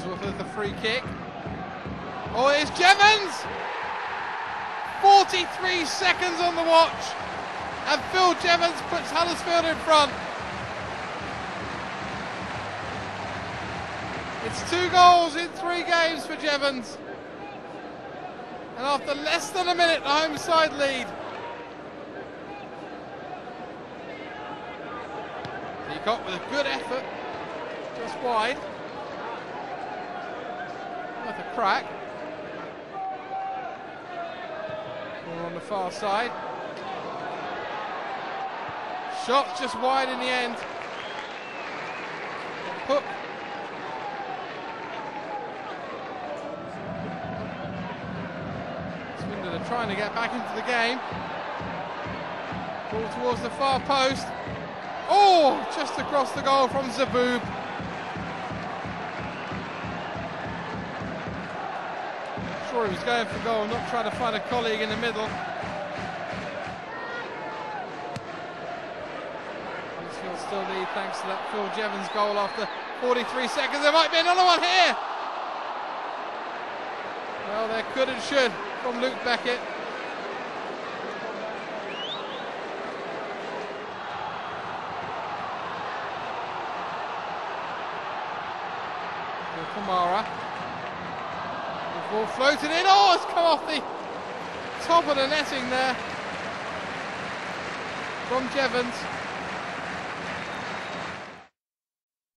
Ellsworth with the free kick. Oh, it's Jevons! 43 seconds on the watch, and Phil Jevons puts Huddersfield in front. It's 2 goals in 3 games for Jevons. And after less than a minute, the home side lead. Peacock with a good effort, just wide. Worth a crack. Corner on the far side. Shot just wide in the end. Hook. Swindon are trying to get back into the game. Ball towards the far post. Oh, just across the goal from Zaboub. Sure, he was going for goal, not trying to find a colleague in the middle. Huddersfield still lead thanks to that Phil Jevons goal after 43 seconds. There might be another one here. Well, there could and should from Luke Beckett. Kamara. The ball floated in. Oh, it's come off the top of the netting there from Jevons.